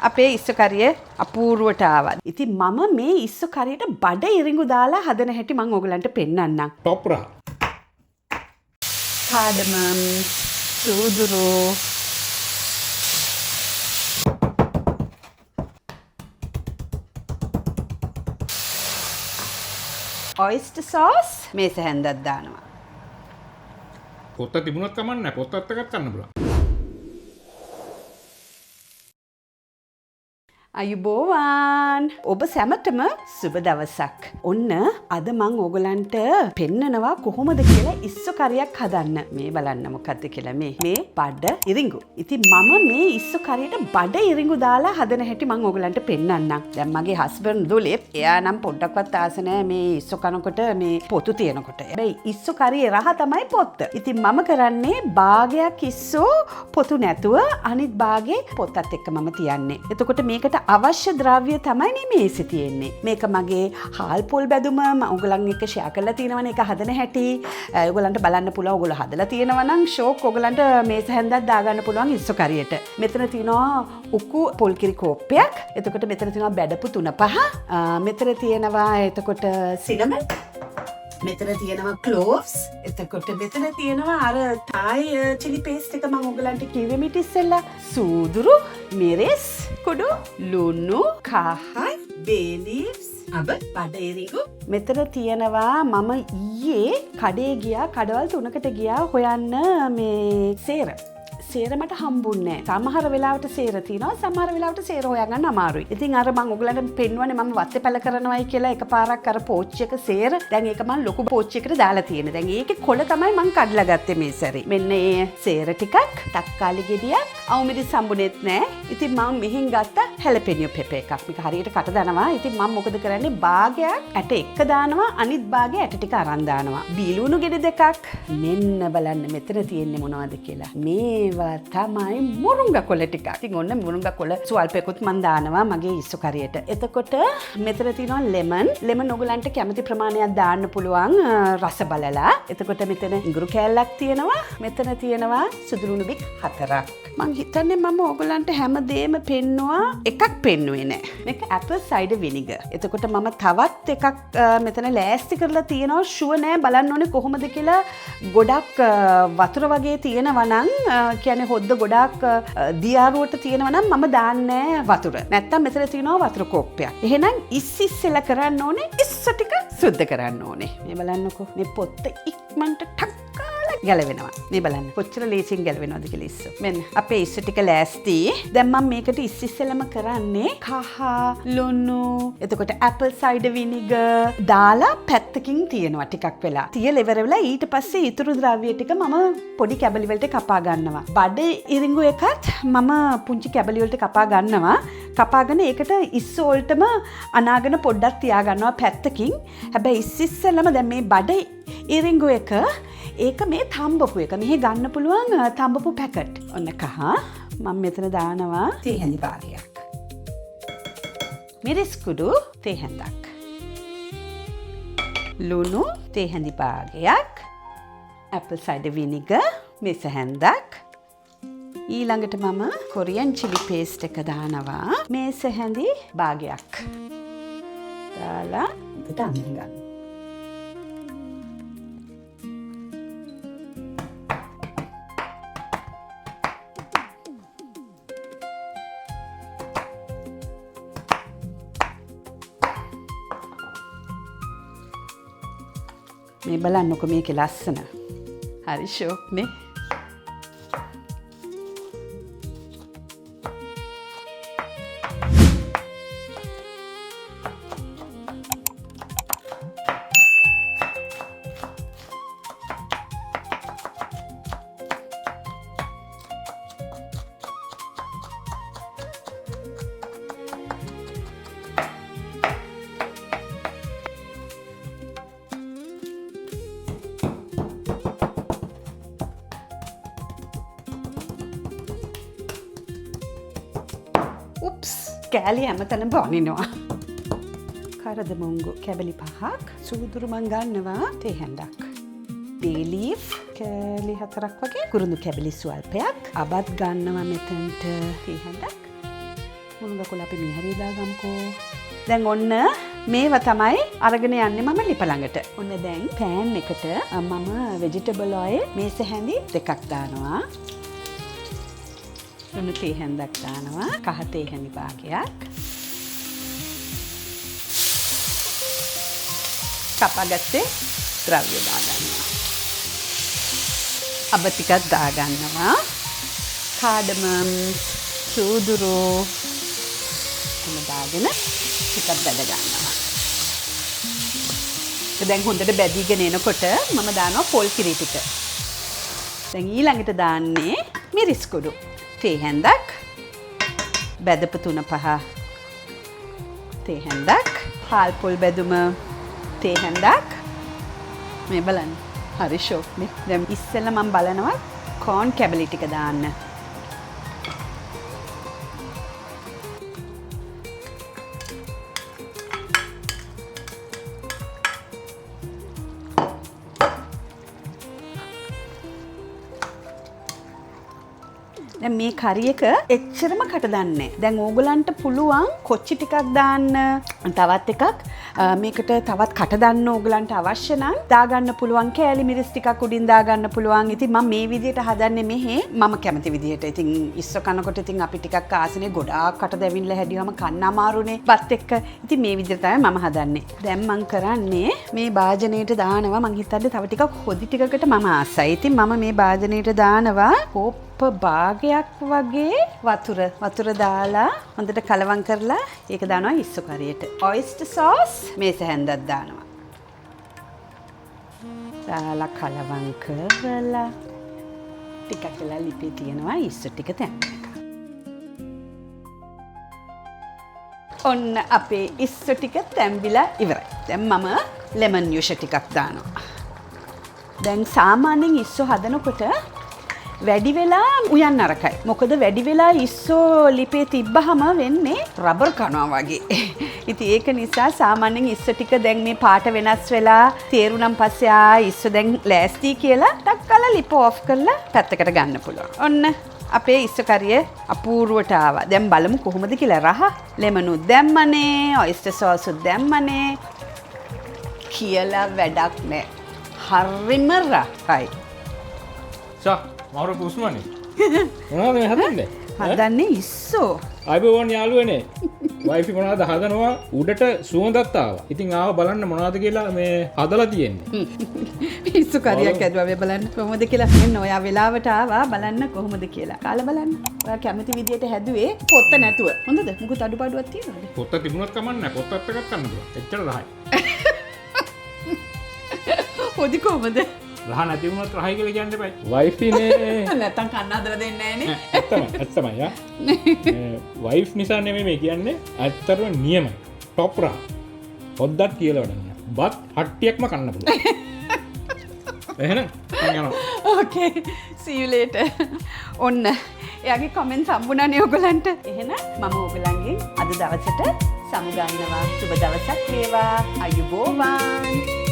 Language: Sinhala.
අපේ ඉස්සු කරිය අපූර්වට ආවා. ඉතින් මම මේ ඉස්සු කරියට බඩ ඉරිඟු දාලා හදන හැටි මම ඔයගලන්ට පෙන්නන්නම්. පොප්රා. කාඩමම්, සූදුරු, oyster sauce මේස හැන්දක් දානවා. පොත්ත තිබුණත් කමක් නැහැ. පොත්තත් එකක් ගන්න පුළුවන්. අයුබෝවන් ඔබ සැමටම සුබ දවසක්. ඔන්න අද මං ඕගලන්ට පෙන්නනවා කොහොමද කියලා ඉස්සු කරියක් හදන්න. මේ බලන්න මොකද්ද කියලා මේ බඩ ඉරිඟු. ඉතින් මම මේ ඉස්සු කරියට බඩ ඉරිඟු දාලා හදන හැටි මං ඕගලන්ට පෙන්නන්නම්. දැන් මගේ හස්බන්ඩ් දුලෙප් එයා නම් පොඩ්ඩක්වත් ආස නැහැ මේ ඉස්සු කනකොට මේ පොතු තියනකොට. හැබැයි ඉස්සු කරියේ රහ තමයි පොත්ත. ඉතින් මම කරන්නේ භාගයක් ඉස්සු පොතු නැතුව අනිත් භාගේ පොත්තත් එක්ක මම තියන්නේ. එතකොට මේකට අවශ්‍ය ද්‍රව්‍ය තමයි මේසෙ තියෙන්නේ. මේක මගේ හාල් පොල් බැදුම ඔයගලන් එක්ක ෂෙයා කරලා තියෙනවනේ ඒක හදන හැටි. ඔයගලන්ට බලන්න පුළුවන් ඔයගොල්ලෝ හදලා තියෙනවා නම් ෂෝක් ඔයගලන්ට මේස හැන්දක් දාගන්න පුළුවන් ඉස්සු කරියට. මෙතන තියෙනවා උකු පොල් කිරි කෝප්පයක්. එතකොට මෙතන තියෙනවා බැඩපු 3-5. මෙතන තියෙනවා එතකොට සිනමන්. මෙතන තියෙනවා cloves. එතකොට මෙතන තියෙනවා අර Thai chili paste එක මම ඔයගලන්ට කිව්වේ මිට ඉස්සෙල්ලා. සූදුරු, මිරිස්, කුඩු, ලුණු, කහයි, bay leaves, අබ බඩ ඉරිඟු. මෙතන තියෙනවා මම ඊයේ කඩේ ගියා, කඩවල් 3කට ගියා හොයන්න මේ සේර. සේර මට හම්බුන්නේ නැහැ. සමහර වෙලාවට සේර තියෙනවා, සමහර වෙලාවට සේර හොයාගන්න අමාරුයි. ඉතින් අර මම ඔයගලන්ට පෙන්වන්නේ මම වත්තේ පැල කරනවායි කියලා එකපාරක් අර පෝච්චි එක සේර. දැන් ඒක මම ලොකු පෝච්චි එකට දාලා තියෙනවා. දැන් ඒකේ කොළ තමයි මම කඩලා ගත්තේ මේ සැරේ. මෙන්න මේ සේර ටිකක්, තක්කාලි ගෙඩියක්, අවුමිරිස් හම්බුනේත් නැහැ. ඉතින් මම මෙහෙන් ගත්ත හැලපෙනියෝ පෙප එකක්. මේක හරියට කට දානවා. ඉතින් මම මොකද කරන්නේ? භාගයක් ඇට එක දානවා, අනිත් භාගය ඇට ටික අරන් දානවා. බීලුණු ගෙඩි දෙකක්. මෙන්න බලන්න මෙතන තියෙන්නේ මොනවද කියලා. මේ තමයි මුරුංගා කොළ ටිකක්. ඉතින් ඔන්න මුරුංගා කොළ ස්වල්පයකුත් මම දානවා මගේ ඉස්සු කරියට. එතකොට මෙතන තියෙනවා ලෙමන්. ලෙමන් ඔයගලන්ට කැමති ප්‍රමාණයක් දාන්න පුළුවන් රස බලලා. එතකොට මෙතන ඉඟුරු කෑල්ලක් තියෙනවා. මෙතන තියෙනවා සුදුලුණු බික් 4ක්. මං හිතන්නේ මම ඔයගලන්ට හැමදේම පෙන්නවා එකක් පෙන්නුවේ නෑ. මේක apple cider vinegar. එතකොට මම තවත් එකක් මෙතන ලෑස්ති කරලා තියෙනවා. ෂුවර් නෑ බලන්න ඕනේ කොහොමද කියලා. ගොඩක් වතුර වගේ තියෙනවා නම් කියන්නේ හොද්ද ගොඩාක් දියාරුවට තියෙනවා නම් මම දාන්නේ වතුර. නැත්තම් මෙතන තියෙනවා වතුර කෝප්පයක්. එහෙනම් ඉස්සෙල්ලා කරන්න ඕනේ ඉස්ස ටික සුද්ධ කරන්න ඕනේ. මේ බලන්නකෝ මේ පොත්ත ඉක්මනට ටක් කාලා ගැලවෙනවා. මේ බලන්න කොච්චර ලේසියෙන් ගැලවෙනවද කියලා ඉස්ස. මෙන්න අපේ ඉස්ස ටික ලෑස්ති. දැන් මම මේකට ඉස්සෙල්ලාම කරන්නේ කහ ලුණු එතකොට apple cider vinegar දාලා පැත්තකින් තියනවා ටිකක් වෙලා. තියලා ඉවර වෙලා ඊට පස්සේ ඊතුරු ද්‍රව්‍ය ටික මම පොඩි කැබලි වලට කපා ගන්නවා. බඩ ඉරිඟු එකත් මම පුංචි කැබලි වලට කපා ගන්නවා. කපාගෙන ඒකට ඉස්ස වලටම අනාගෙන පොඩ්ඩක් තියා ගන්නවා පැත්තකින්. හැබැයි ඉස්සෙල්ලම දැන් මේ බඩ ඉරිඟු එක ඒක මේ තඹපු එක. මෙහි ගන්න පුළුවන් තඹපු පැකට්. ඔන්න කහ මම මෙතන දානවා තේ හැඳි භාගයක්. මිරිස් කුඩු තේ හැඳක්. ලුණු තේ හැඳි භාගයක්. apple cider vinegar මේස හැන්දක්. ඊළඟට මම කොරියන් chili paste එක දානවා මේස හැඳි භාගයක්. දාලා ඉතට අඳින්න ගන්න. මේ බලන්නකො මේකේ ලස්සන. හරි ෂෝක් නේ. උප්ස් කෑලි හැමතැනම බනිනවා. කරදමුංගු කැබලි 5ක්. සූදුරු මං ගන්නවා තේ හැන්දක්. bay leaf කෑලි 4ක් වගේ. කුරුඳු කැබලි ස්වල්පයක්. අබත් ගන්නවා මෙතනට තේ හැන්දක්. මුණුග කොළ අපි මේ හරිය දාගමුකෝ. දැන් ඔන්න මේවා තමයි අරගෙන යන්නේ මම ලිප ළඟට. ඔන්න දැන් පෑන් එකට මම ভেජිටබල් ඔයිල් මේස හැඳි 2ක් දානවා. ලුණු තේ හැඳක් දානවා. කහ තේ හැඳි භාගයක්. කපාගත්තේ ද්‍රව්‍ය දාගන්නවා. අබ ටිකක් දාගන්නවා. කාඩමම්, සූදුරු දාගෙන ටිකක් බැද ගන්නවා. දැන් හොඳට බැදීගෙන එනකොට මම දානවා පොල් කිරි ටික. දැන් ඊළඟට දාන්නේ මිරිස් කුඩු. තේ හැන්දක්. බැදපු 3-5 තේ හැන්දක්. හාල් පොල් බැදුම තේ හැන්දක්. මේ බලන්න. හරි ෂෝක් නේ. දැන් ඉස්සෙල්ලා මම බලනවා කෝන් කැබලි ටික දාන්න. දැන් මේ කරි එක එච්චරම කට දාන්නේ. දැන් ඕගලන්ට පුළුවන් කොච්චි ටිකක් දාන්න. තවත් එකක් මේකට තවත් කට දාන්න ඕගලන්ට අවශ්‍ය නම් දාගන්න පුළුවන්. කෑලි මිරිස් ටිකක් උඩින් දාගන්න පුළුවන්. ඉතින් මම මේ විදිහට හදන්නේ මෙහෙ මම කැමති විදිහට. ඉතින් ඉස්ස කනකොට ඉතින් අපි ටිකක් ආසනේ ගොඩාක් කට දැවිල්ල හැදියාම කන්න අමාරුනේ බත් එක්ක. ඉතින් මේ විදිහට තමයි මම හදන්නේ. දැන් මම කරන්නේ මේ භාජනයට දානවා. මං හිතන්නේ තව ටිකක් හොදි ටිකකට මම ආසයි. ඉතින් මම මේ භාජනයට දානවා භාගයක් වගේ වතුර දාලා හොඳට කලවම් කරලා ඒක දානවා ඉස්සු කරියට. ඔයිස්ටර් සෝස් මේස හැන්දක් දානවා. දාලා කලවම් කරලා ටිකක් වෙලා ලිපේ තියෙනවා ඉස්සු ටික තැම්බෙනවා. ඔන්න අපේ ඉස්සු ටික තැම්බිලා ඉවරයි. දැන් මම ලෙමන් යුෂ ටිකක් දානවා. දැන් සාමාන්‍යයෙන් ඉස්සු හදනකොට වැඩි වෙලා උයන් නරකයි. මොකද වැඩි වෙලා ඉස්සෝ ලිපේ තිබ්බහම වෙන්නේ රබර් කනවා වගේ. ඉතින් ඒක නිසා සාමාන්‍යයෙන් ඉස්ස ටික දැන් මේ පාට වෙනස් වෙලා තේරුණන් පස්සේ ඉස්ස දැන් ලෑස්ති කියලා ටක් කාලා ලිප ඔෆ් කරලා පැත්තකට ගන්න පුළුවන්. ඔන්න අපේ ඉස්ස කරිය අපූර්වට ආවා. දැන් බලමු කොහොමද කියලා. රහ ලෙමනුත් දැම්මනේ, ඔයිස්ටර් සෝසුත් දැම්මනේ. කියලා වැඩක් නෑ. හරිම රහයි. මවර පුස්මනේ මොනවද මේ හදන්නේ? හදන්නේ ඉස්සෝ. අයිබෝවන් යාළුවනේ. වයිෆි මොනවද හදනවා? උඩට සුවඳක් ආවා. ඉතින් ආව බලන්න මොනවද කියලා මේ හදලා තියෙන්නේ. ඉස්සු කරියක් ඇදුවා මේ බලන්න කොහොමද කියලා. මෙන්න ඔයා වෙලාවට ආවා බලන්න කොහොමද කියලා. කාලා බලන්න. ඔයා කැමති විදියට හැදුවේ පොත්ත නැතුව. හොඳද? මොකද අඩුපාඩුවක් තියෙනවද? පොත්ත තිබුණත් කමක් නැහැ. පොත්තත් එකක් ගන්න පුළුවන්. එච්චර රහයි. පොඩි කොහමද? රහ නැති වුණත් රහයි කියලා කියන්න එපා. වයිෆිනේ. නැත්තම් කන්න හදලා දෙන්නේ නැහනේ. ඇත්තමයි යා. වයිෆ් නිසා නෙමෙයි මේ කියන්නේ. ඇත්තටම නියමයි. টොප් රහ. පොද්දක් කියලා වැඩක් නෑ. බත් හට්ටියක්ම කන්න පුළුවන්. එහෙනම් යනවා. Okay. See you later. ඔන්න එයාගේ කමෙන්ට්ස් හම්බුණානේ ඔයගලන්ට. එහෙනම් මම ඔයගලන්ගෙන් අද දවසට සමුගන්නවා. සුබ දවසක් වේවා. අයුබෝවන්.